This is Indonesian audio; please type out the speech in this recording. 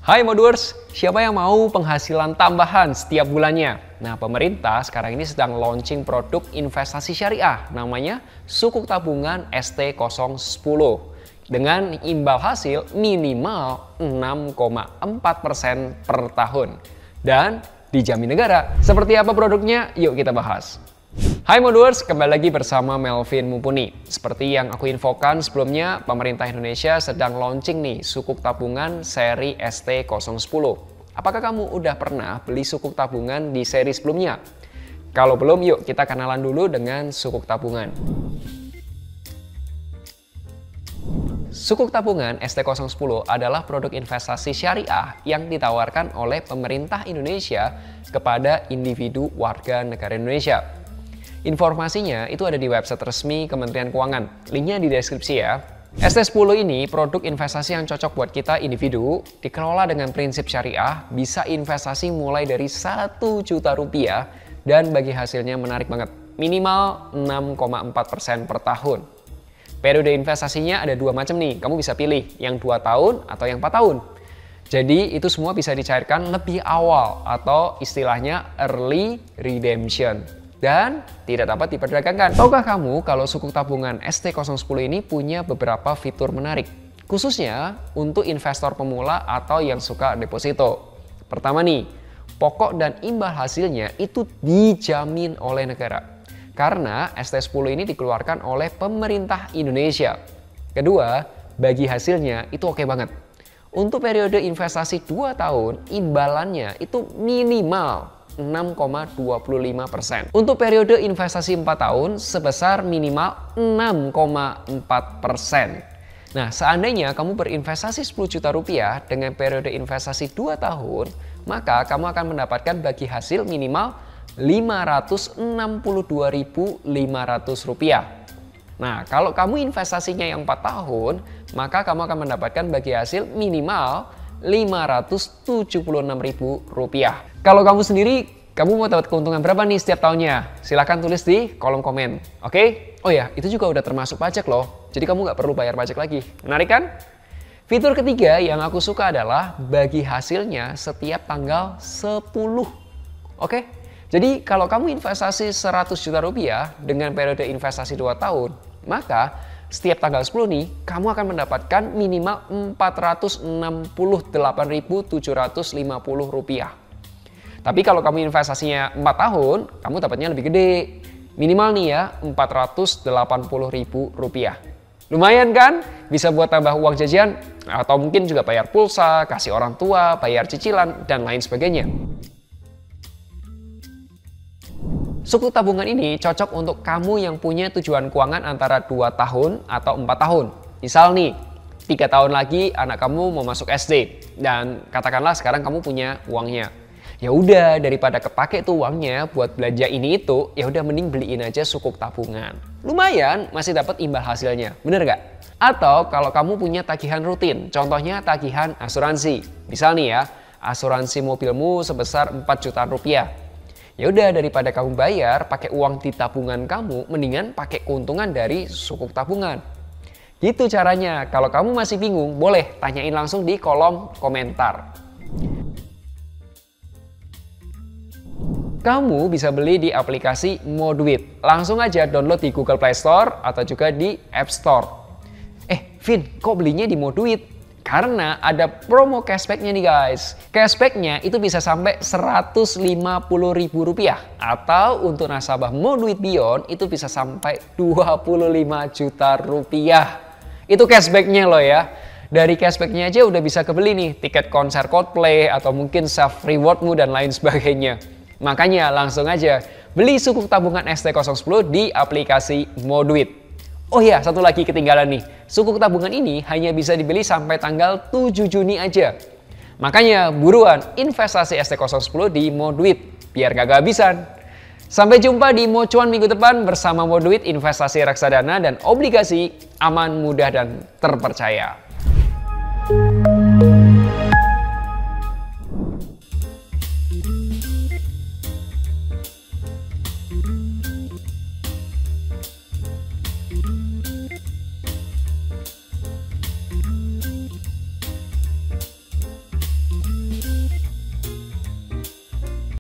Hai Modulers, siapa yang mau penghasilan tambahan setiap bulannya? Nah, pemerintah sekarang ini sedang launching produk investasi syariah namanya Sukuk Tabungan ST010 dengan imbal hasil minimal 6,4% per tahun dan dijamin negara. Seperti apa produknya? Yuk kita bahas. Hai Modulers, kembali lagi bersama Melvin Mumpuni. Seperti yang aku infokan sebelumnya, pemerintah Indonesia sedang launching nih sukuk tabungan seri ST010. Apakah kamu udah pernah beli sukuk tabungan di seri sebelumnya? Kalau belum, yuk kita kenalan dulu dengan sukuk tabungan. Sukuk tabungan ST010 adalah produk investasi syariah yang ditawarkan oleh pemerintah Indonesia kepada individu warga negara Indonesia. Informasinya itu ada di website resmi Kementerian Keuangan. Linknya di deskripsi ya. ST10 ini produk investasi yang cocok buat kita individu, dikelola dengan prinsip syariah, bisa investasi mulai dari 1 juta rupiah dan bagi hasilnya menarik banget. Minimal 6,4% per tahun. Periode investasinya ada 2 macam nih, kamu bisa pilih yang 2 tahun atau yang 4 tahun. Jadi itu semua bisa dicairkan lebih awal atau istilahnya early redemption. Dan tidak dapat diperdagangkan. Tahukah kamu kalau sukuk tabungan ST010 ini punya beberapa fitur menarik, khususnya untuk investor pemula atau yang suka deposito. Pertama nih, pokok dan imbal hasilnya itu dijamin oleh negara. Karena ST10 ini dikeluarkan oleh pemerintah Indonesia. Kedua, bagi hasilnya itu oke banget. Untuk periode investasi 2 tahun, imbalannya itu minimal 6,25%. Untuk periode investasi 4 tahun sebesar minimal 6,4%. Nah, seandainya kamu berinvestasi 10 juta rupiah dengan periode investasi 2 tahun, maka kamu akan mendapatkan bagi hasil minimal Rp562.500. Nah, kalau kamu investasinya yang 4 tahun, maka kamu akan mendapatkan bagi hasil minimal Rp576.000. Kalau kamu sendiri, kamu mau dapat keuntungan berapa nih setiap tahunnya? Silahkan tulis di kolom komen, oke? Oh ya, itu juga udah termasuk pajak loh, jadi kamu nggak perlu bayar pajak lagi. Menarik kan? Fitur ketiga yang aku suka adalah bagi hasilnya setiap tanggal 10. Oke? Jadi kalau kamu investasi 100 juta rupiah dengan periode investasi 2 tahun, maka setiap tanggal 10 nih, kamu akan mendapatkan minimal Rp468.750. Tapi kalau kamu investasinya 4 tahun, kamu dapatnya lebih gede. Minimal nih ya, Rp480.000. Lumayan kan? Bisa buat tambah uang jajan, atau mungkin juga bayar pulsa, kasih orang tua, bayar cicilan, dan lain sebagainya. Sukuk tabungan ini cocok untuk kamu yang punya tujuan keuangan antara 2 tahun atau 4 tahun. Misal nih, 3 tahun lagi anak kamu mau masuk SD, dan katakanlah sekarang kamu punya uangnya. Ya udah, daripada kepake tuh uangnya buat belanja ini itu, ya udah mending beliin aja sukuk tabungan. Lumayan, masih dapat imbal hasilnya, bener gak? Atau kalau kamu punya tagihan rutin, contohnya tagihan asuransi. Misal nih ya, asuransi mobilmu sebesar 4 jutaan rupiah. Ya udah, daripada kamu bayar pakai uang di tabungan kamu, mendingan pakai keuntungan dari sukuk tabungan. Gitu caranya. Kalau kamu masih bingung, boleh tanyain langsung di kolom komentar. Kamu bisa beli di aplikasi Moduit. Langsung aja download di Google Play Store atau juga di App Store. Vin, kok belinya di Moduit? Karena ada promo cashbacknya nih guys. Cashbacknya itu bisa sampai Rp150.000. Atau untuk nasabah Moduit Beyond itu bisa sampai Rp25 juta. Itu cashbacknya loh ya. Dari cashbacknya aja udah bisa kebeli nih tiket konser Coldplay atau mungkin self rewardmu dan lain sebagainya. Makanya langsung aja beli sukuk tabungan ST010 di aplikasi Moduit. Oh ya, satu lagi ketinggalan nih. Sukuk tabungan ini hanya bisa dibeli sampai tanggal 7 Juni aja. Makanya buruan investasi ST010 di Moduit biar gak kehabisan. Sampai jumpa di Mocuan minggu depan bersama Moduit, investasi reksadana dan obligasi aman, mudah, dan terpercaya.